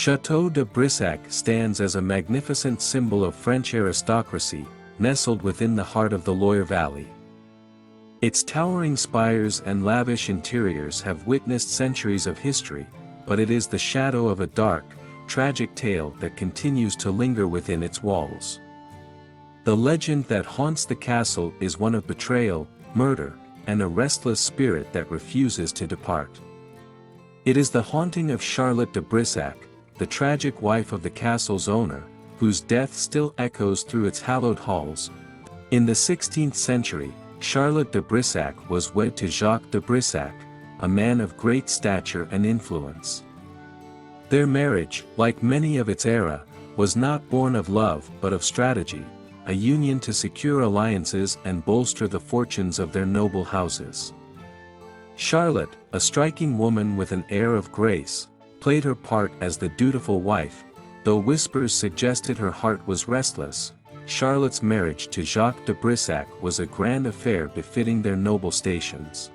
Château de Brissac stands as a magnificent symbol of French aristocracy, nestled within the heart of the Loire Valley. Its towering spires and lavish interiors have witnessed centuries of history, but it is the shadow of a dark, tragic tale that continues to linger within its walls. The legend that haunts the castle is one of betrayal, murder, and a restless spirit that refuses to depart. It is the haunting of Charlotte de Brissac, the tragic wife of the castle's owner, whose death still echoes through its hallowed halls. In the 16th century, Charlotte de Brissac was wed to Jacques de Brissac, a man of great stature and influence. Their marriage, like many of its era, was not born of love but of strategy, a union to secure alliances and bolster the fortunes of their noble houses. Charlotte, a striking woman with an air of grace, played her part as the dutiful wife, though whispers suggested her heart was restless. Charlotte's marriage to Jacques de Brissac was a grand affair befitting their noble stations.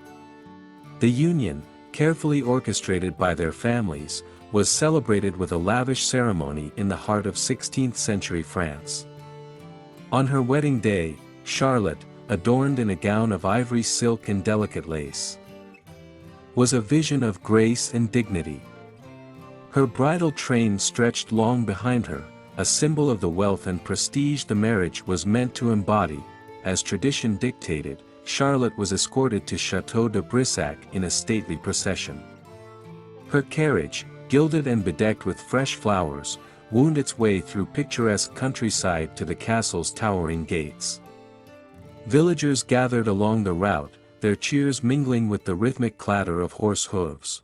The union, carefully orchestrated by their families, was celebrated with a lavish ceremony in the heart of 16th-century France. On her wedding day, Charlotte, adorned in a gown of ivory silk and delicate lace, was a vision of grace and dignity. Her bridal train stretched long behind her, a symbol of the wealth and prestige the marriage was meant to embody. As tradition dictated, Charlotte was escorted to Château de Brissac in a stately procession. Her carriage, gilded and bedecked with fresh flowers, wound its way through picturesque countryside to the castle's towering gates. Villagers gathered along the route, their cheers mingling with the rhythmic clatter of horse hooves.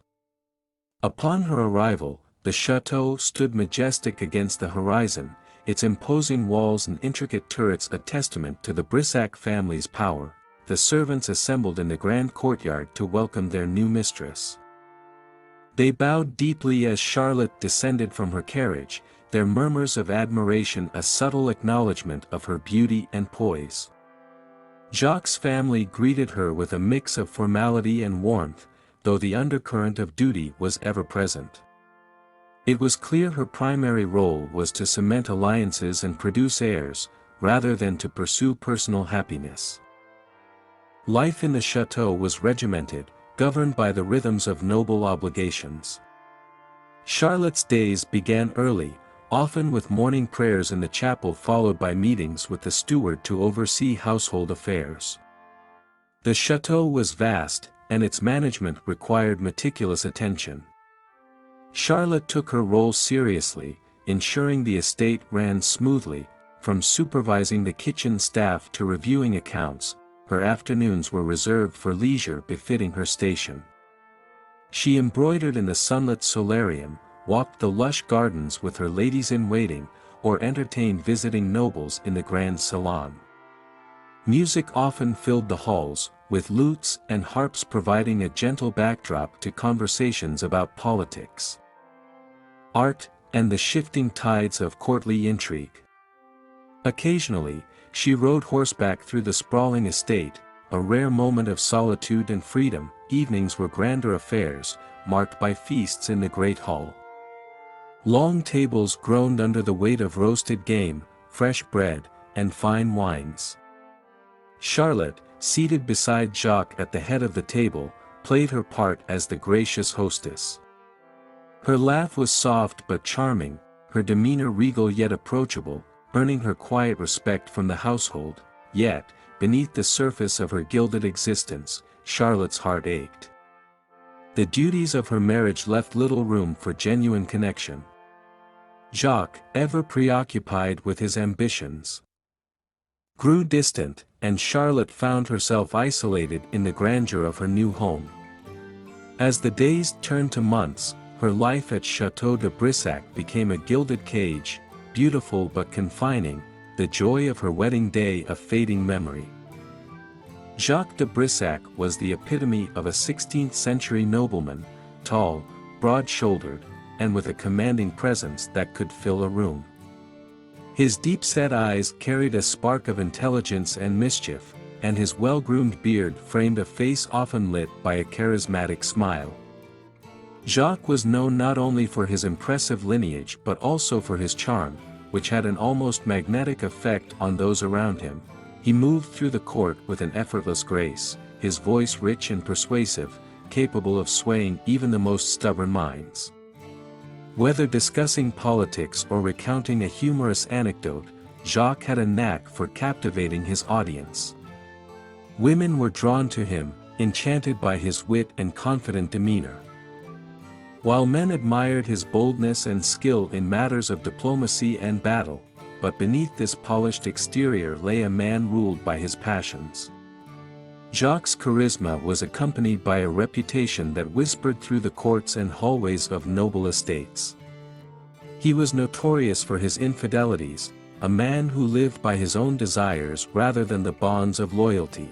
Upon her arrival, the château stood majestic against the horizon, its imposing walls and intricate turrets a testament to the Brissac family's power. The servants assembled in the grand courtyard to welcome their new mistress. They bowed deeply as Charlotte descended from her carriage, their murmurs of admiration a subtle acknowledgement of her beauty and poise. Jacques' family greeted her with a mix of formality and warmth, though the undercurrent of duty was ever present. It was clear her primary role was to cement alliances and produce heirs, rather than to pursue personal happiness. Life in the château was regimented, governed by the rhythms of noble obligations. Charlotte's days began early, often with morning prayers in the chapel followed by meetings with the steward to oversee household affairs. The château was vast, and its management required meticulous attention. Charlotte took her role seriously, ensuring the estate ran smoothly. From supervising the kitchen staff to reviewing accounts, her afternoons were reserved for leisure befitting her station. She embroidered in the sunlit solarium, walked the lush gardens with her ladies-in-waiting, or entertained visiting nobles in the grand salon. Music often filled the halls, with lutes and harps providing a gentle backdrop to conversations about politics, art, and the shifting tides of courtly intrigue. Occasionally, she rode horseback through the sprawling estate, a rare moment of solitude and freedom. Evenings were grander affairs, marked by feasts in the great hall. Long tables groaned under the weight of roasted game, fresh bread, and fine wines. Charlotte, seated beside Jacques at the head of the table, played her part as the gracious hostess. Her laugh was soft but charming, her demeanor regal yet approachable, earning her quiet respect from the household. Yet, beneath the surface of her gilded existence, Charlotte's heart ached. The duties of her marriage left little room for genuine connection. Jacques, ever preoccupied with his ambitions, grew distant, and Charlotte found herself isolated in the grandeur of her new home. As the days turned to months, her life at Château de Brissac became a gilded cage, beautiful but confining, the joy of her wedding day a fading memory. Jacques de Brissac was the epitome of a 16th-century nobleman, tall, broad-shouldered, and with a commanding presence that could fill a room. His deep-set eyes carried a spark of intelligence and mischief, and his well-groomed beard framed a face often lit by a charismatic smile. Jacques was known not only for his impressive lineage but also for his charm, which had an almost magnetic effect on those around him. He moved through the court with an effortless grace, his voice rich and persuasive, capable of swaying even the most stubborn minds. Whether discussing politics or recounting a humorous anecdote, Jacques had a knack for captivating his audience. Women were drawn to him, enchanted by his wit and confident demeanor. While men admired his boldness and skill in matters of diplomacy and battle, but beneath this polished exterior lay a man ruled by his passions. Jacques' charisma was accompanied by a reputation that whispered through the courts and hallways of noble estates. He was notorious for his infidelities, a man who lived by his own desires rather than the bonds of loyalty.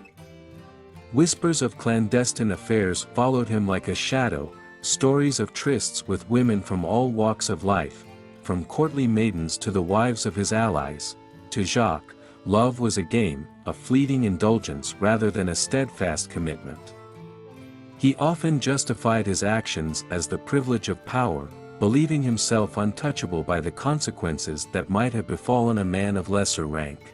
Whispers of clandestine affairs followed him like a shadow, stories of trysts with women from all walks of life, from courtly maidens to the wives of his allies. To Jacques, love was a game, a fleeting indulgence rather than a steadfast commitment. He often justified his actions as the privilege of power, believing himself untouchable by the consequences that might have befallen a man of lesser rank.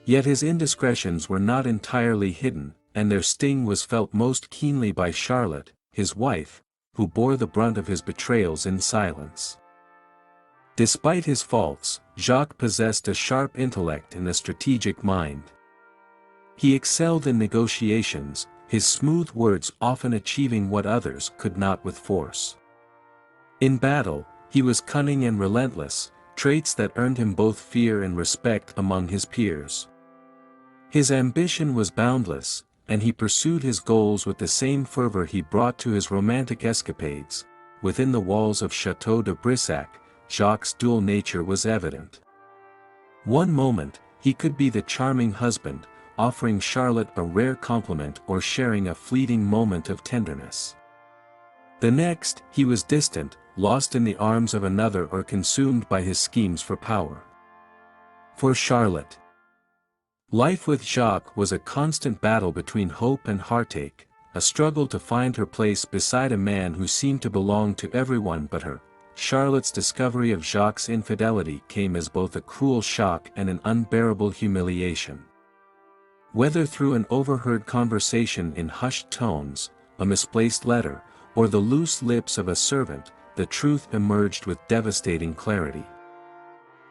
Yet his indiscretions were not entirely hidden, and their sting was felt most keenly by Charlotte, his wife, who bore the brunt of his betrayals in silence. Despite his faults, Jacques possessed a sharp intellect and a strategic mind. He excelled in negotiations, his smooth words often achieving what others could not with force. In battle, he was cunning and relentless, traits that earned him both fear and respect among his peers. His ambition was boundless, and he pursued his goals with the same fervor he brought to his romantic escapades. Within the walls of Château de Brissac, Jacques' dual nature was evident. One moment, he could be the charming husband, offering Charlotte a rare compliment or sharing a fleeting moment of tenderness. The next, he was distant, lost in the arms of another or consumed by his schemes for power. For Charlotte, life with Jacques was a constant battle between hope and heartache, a struggle to find her place beside a man who seemed to belong to everyone but her. Charlotte's discovery of Jacques' infidelity came as both a cruel shock and an unbearable humiliation. Whether through an overheard conversation in hushed tones, a misplaced letter, or the loose lips of a servant, the truth emerged with devastating clarity.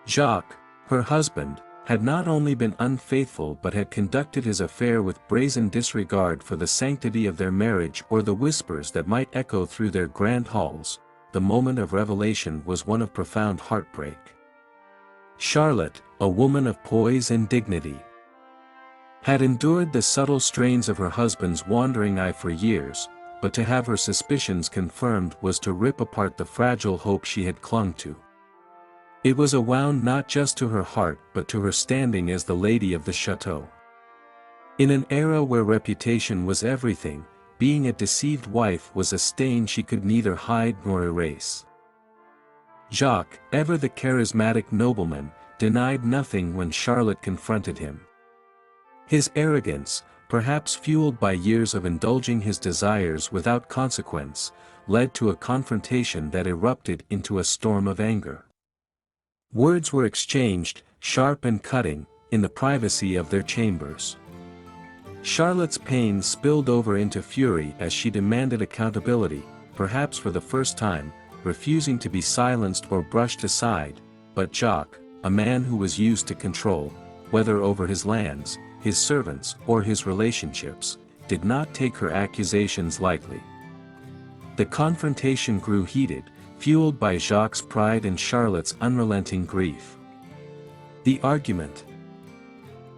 Jacques, her husband, had not only been unfaithful but had conducted his affair with brazen disregard for the sanctity of their marriage or the whispers that might echo through their grand halls. The moment of revelation was one of profound heartbreak. Charlotte, a woman of poise and dignity, had endured the subtle strains of her husband's wandering eye for years, but to have her suspicions confirmed was to rip apart the fragile hope she had clung to. It was a wound not just to her heart but to her standing as the lady of the château. In an era where reputation was everything, being a deceived wife was a stain she could neither hide nor erase. Jacques, ever the charismatic nobleman, denied nothing when Charlotte confronted him. His arrogance, perhaps fueled by years of indulging his desires without consequence, led to a confrontation that erupted into a storm of anger. Words were exchanged, sharp and cutting, in the privacy of their chambers. Charlotte's pain spilled over into fury as she demanded accountability, perhaps for the first time, refusing to be silenced or brushed aside, but Jacques, a man who was used to control, whether over his lands, his servants or his relationships, did not take her accusations lightly. The confrontation grew heated, fueled by Jacques' pride and Charlotte's unrelenting grief. The argument,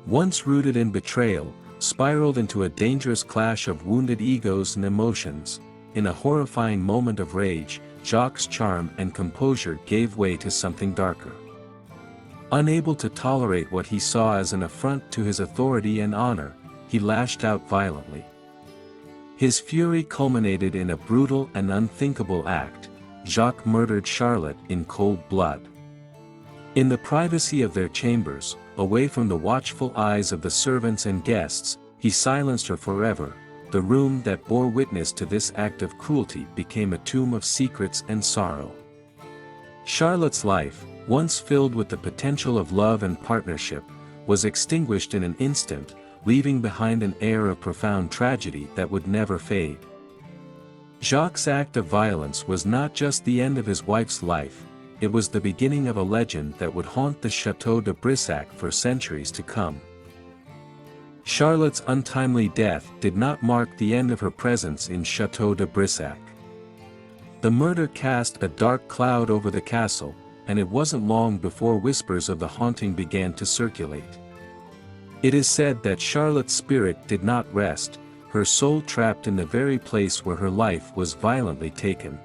once rooted in betrayal, spiraled into a dangerous clash of wounded egos and emotions. In a horrifying moment of rage, Jacques' charm and composure gave way to something darker. Unable to tolerate what he saw as an affront to his authority and honor, he lashed out violently. His fury culminated in a brutal and unthinkable act. Jacques murdered Charlotte in cold blood. In the privacy of their chambers, away from the watchful eyes of the servants and guests, he silenced her forever, the room that bore witness to this act of cruelty became a tomb of secrets and sorrow. Charlotte's life, once filled with the potential of love and partnership, was extinguished in an instant, leaving behind an air of profound tragedy that would never fade. Jacques' act of violence was not just the end of his wife's life, it was the beginning of a legend that would haunt the Château de Brissac for centuries to come. Charlotte's untimely death did not mark the end of her presence in Château de Brissac. The murder cast a dark cloud over the castle, and it wasn't long before whispers of the haunting began to circulate. It is said that Charlotte's spirit did not rest, her soul trapped in the very place where her life was violently taken.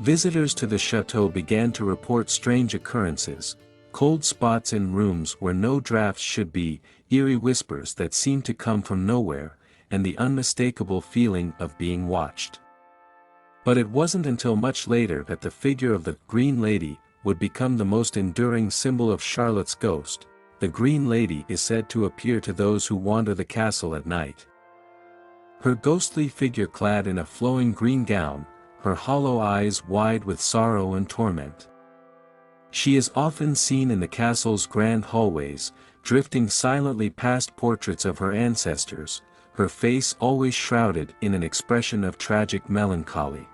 Visitors to the château began to report strange occurrences, cold spots in rooms where no drafts should be, eerie whispers that seemed to come from nowhere, and the unmistakable feeling of being watched. But it wasn't until much later that the figure of the Green Lady would become the most enduring symbol of Charlotte's ghost. The Green Lady is said to appear to those who wander the castle at night. Her ghostly figure clad in a flowing green gown, her hollow eyes wide with sorrow and torment. She is often seen in the castle's grand hallways, drifting silently past portraits of her ancestors, her face always shrouded in an expression of tragic melancholy.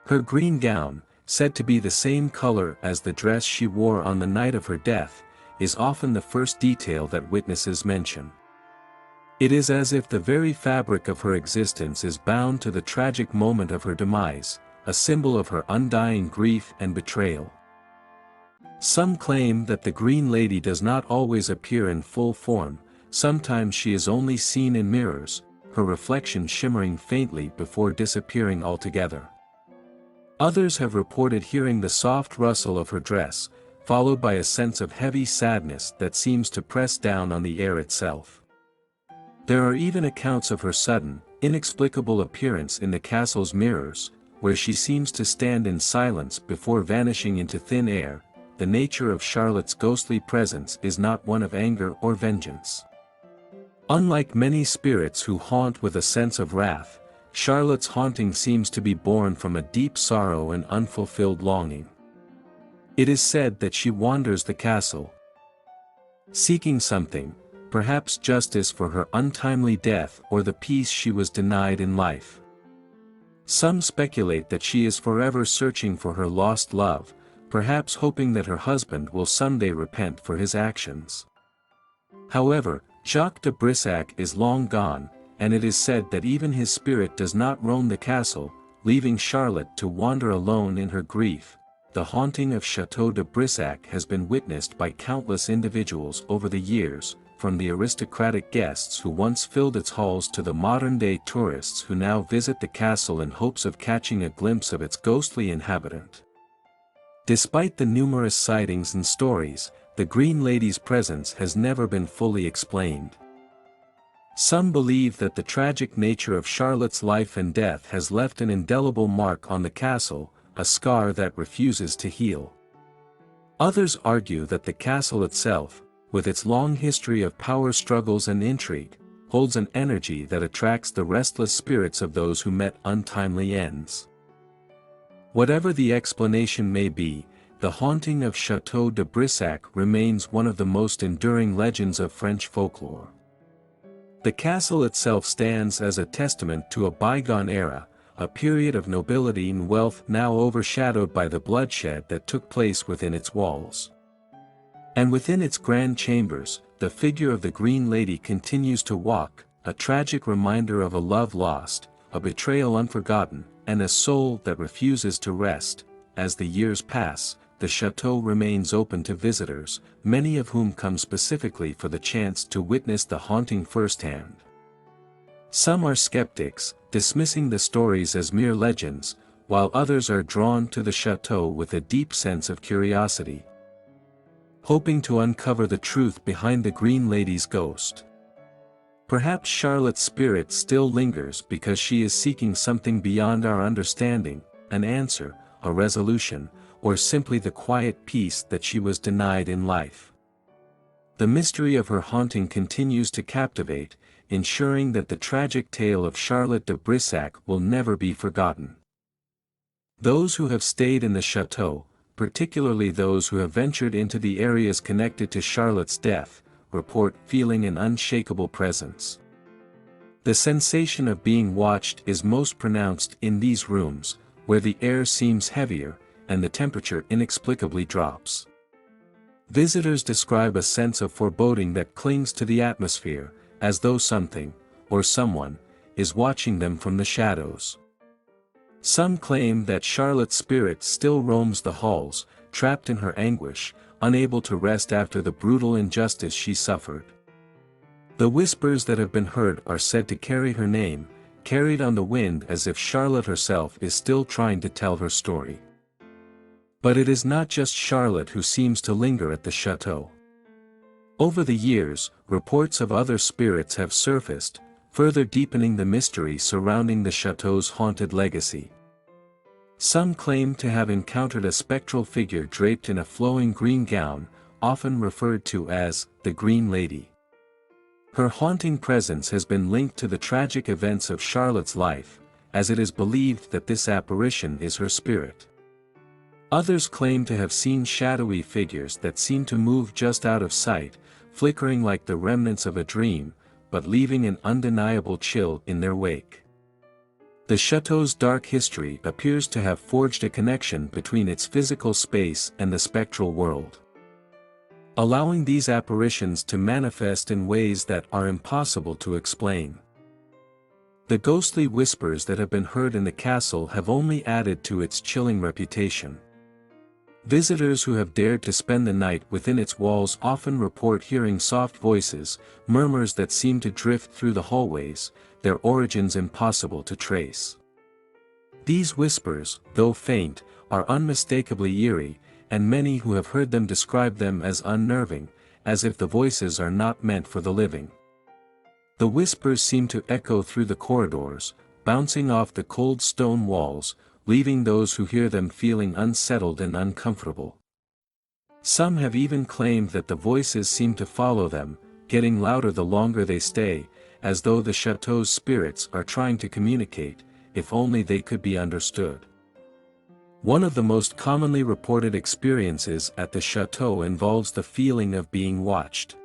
Her green gown, said to be the same color as the dress she wore on the night of her death, is often the first detail that witnesses mention. It is as if the very fabric of her existence is bound to the tragic moment of her demise, a symbol of her undying grief and betrayal. Some claim that the Green Lady does not always appear in full form, sometimes she is only seen in mirrors, her reflection shimmering faintly before disappearing altogether. Others have reported hearing the soft rustle of her dress, followed by a sense of heavy sadness that seems to press down on the air itself. There are even accounts of her sudden, inexplicable appearance in the castle's mirrors, where she seems to stand in silence before vanishing into thin air. The nature of Charlotte's ghostly presence is not one of anger or vengeance. Unlike many spirits who haunt with a sense of wrath, Charlotte's haunting seems to be born from a deep sorrow and unfulfilled longing. It is said that she wanders the castle, seeking something, perhaps justice for her untimely death or the peace she was denied in life. Some speculate that she is forever searching for her lost love, perhaps hoping that her husband will someday repent for his actions. However, Jacques de Brissac is long gone, and it is said that even his spirit does not roam the castle, leaving Charlotte to wander alone in her grief. The haunting of Château de Brissac has been witnessed by countless individuals over the years, from the aristocratic guests who once filled its halls to the modern-day tourists who now visit the castle in hopes of catching a glimpse of its ghostly inhabitant. Despite the numerous sightings and stories, the Green Lady's presence has never been fully explained. Some believe that the tragic nature of Charlotte's life and death has left an indelible mark on the castle, a scar that refuses to heal. Others argue that the castle itself, with its long history of power struggles and intrigue, holds an energy that attracts the restless spirits of those who met untimely ends. Whatever the explanation may be, the haunting of Château de Brissac remains one of the most enduring legends of French folklore. The castle itself stands as a testament to a bygone era, a period of nobility and wealth now overshadowed by the bloodshed that took place within its walls. And within its grand chambers, the figure of the Green Lady continues to walk, a tragic reminder of a love lost, a betrayal unforgotten, and a soul that refuses to rest. As the years pass, the château remains open to visitors, many of whom come specifically for the chance to witness the haunting firsthand. Some are skeptics, dismissing the stories as mere legends, while others are drawn to the château with a deep sense of curiosity, hoping to uncover the truth behind the Green Lady's ghost. Perhaps Charlotte's spirit still lingers because she is seeking something beyond our understanding, an answer, a resolution, or simply the quiet peace that she was denied in life. The mystery of her haunting continues to captivate, ensuring that the tragic tale of Charlotte de Brissac will never be forgotten. Those who have stayed in the chateau, particularly those who have ventured into the areas connected to Charlotte's death, report feeling an unshakable presence. The sensation of being watched is most pronounced in these rooms, where the air seems heavier, and the temperature inexplicably drops. Visitors describe a sense of foreboding that clings to the atmosphere, as though something, or someone, is watching them from the shadows. Some claim that Charlotte's spirit still roams the halls, trapped in her anguish, unable to rest after the brutal injustice she suffered. The whispers that have been heard are said to carry her name, carried on the wind as if Charlotte herself is still trying to tell her story. But it is not just Charlotte who seems to linger at the chateau. Over the years, reports of other spirits have surfaced, further deepening the mystery surrounding the chateau's haunted legacy. Some claim to have encountered a spectral figure draped in a flowing green gown, often referred to as the Green Lady. Her haunting presence has been linked to the tragic events of Charlotte's life, as it is believed that this apparition is her spirit. Others claim to have seen shadowy figures that seem to move just out of sight, flickering like the remnants of a dream, but leaving an undeniable chill in their wake. The chateau's dark history appears to have forged a connection between its physical space and the spectral world, allowing these apparitions to manifest in ways that are impossible to explain. The ghostly whispers that have been heard in the castle have only added to its chilling reputation. Visitors who have dared to spend the night within its walls often report hearing soft voices, murmurs that seem to drift through the hallways, their origins impossible to trace. These whispers, though faint, are unmistakably eerie, and many who have heard them describe them as unnerving, as if the voices are not meant for the living. The whispers seem to echo through the corridors, bouncing off the cold stone walls, leaving those who hear them feeling unsettled and uncomfortable. Some have even claimed that the voices seem to follow them, getting louder the longer they stay, as though the chateau's spirits are trying to communicate, if only they could be understood. One of the most commonly reported experiences at the chateau involves the feeling of being watched.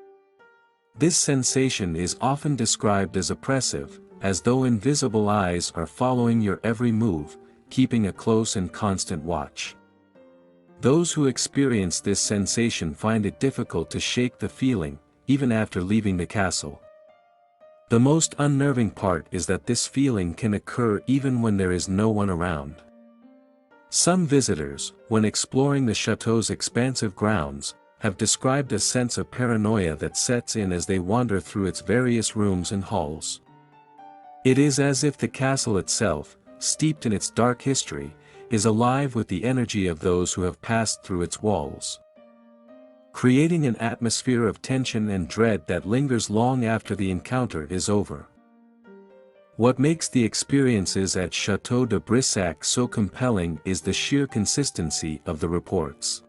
This sensation is often described as oppressive, as though invisible eyes are following your every move, keeping a close and constant watch. Those who experience this sensation find it difficult to shake the feeling, even after leaving the castle. The most unnerving part is that this feeling can occur even when there is no one around. Some visitors, when exploring the chateau's expansive grounds, have described a sense of paranoia that sets in as they wander through its various rooms and halls. It is as if the castle itself, steeped in its dark history, is alive with the energy of those who have passed through its walls, creating an atmosphere of tension and dread that lingers long after the encounter is over. What makes the experiences at Château de Brissac so compelling is the sheer consistency of the reports.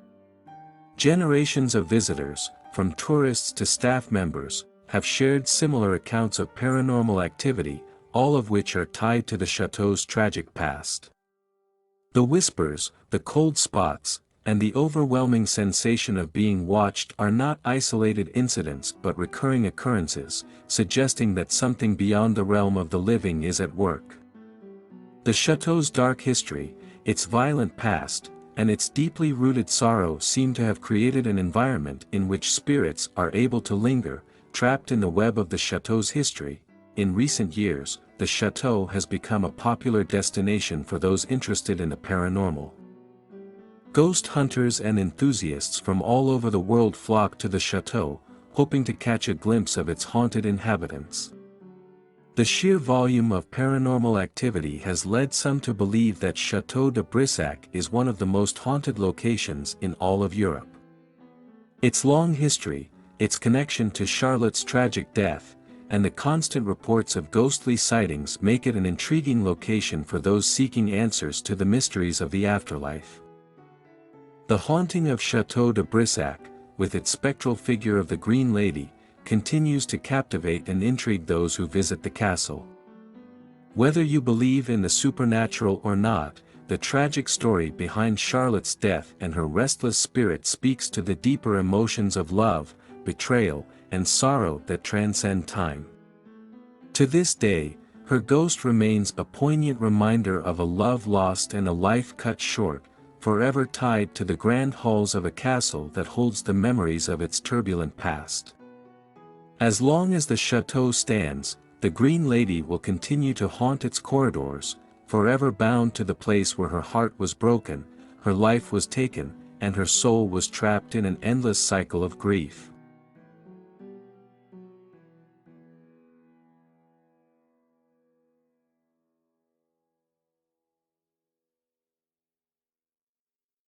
Generations of visitors, from tourists to staff members, have shared similar accounts of paranormal activity, all of which are tied to the chateau's tragic past. The whispers, the cold spots, and the overwhelming sensation of being watched are not isolated incidents but recurring occurrences, suggesting that something beyond the realm of the living is at work. The chateau's dark history, its violent past, and its deeply rooted sorrow seem to have created an environment in which spirits are able to linger, trapped in the web of the chateau's history. In recent years, the chateau has become a popular destination for those interested in the paranormal. Ghost hunters and enthusiasts from all over the world flock to the chateau, hoping to catch a glimpse of its haunted inhabitants. The sheer volume of paranormal activity has led some to believe that Château de Brissac is one of the most haunted locations in all of Europe. Its long history, its connection to Charlotte's tragic death, and the constant reports of ghostly sightings make it an intriguing location for those seeking answers to the mysteries of the afterlife. The haunting of Château de Brissac, with its spectral figure of the Green Lady, continues to captivate and intrigue those who visit the castle. Whether you believe in the supernatural or not, the tragic story behind Charlotte's death and her restless spirit speaks to the deeper emotions of love, betrayal, and sorrow that transcend time. To this day, her ghost remains a poignant reminder of a love lost and a life cut short, forever tied to the grand halls of a castle that holds the memories of its turbulent past. As long as the chateau stands, the Green Lady will continue to haunt its corridors, forever bound to the place where her heart was broken, her life was taken, and her soul was trapped in an endless cycle of grief.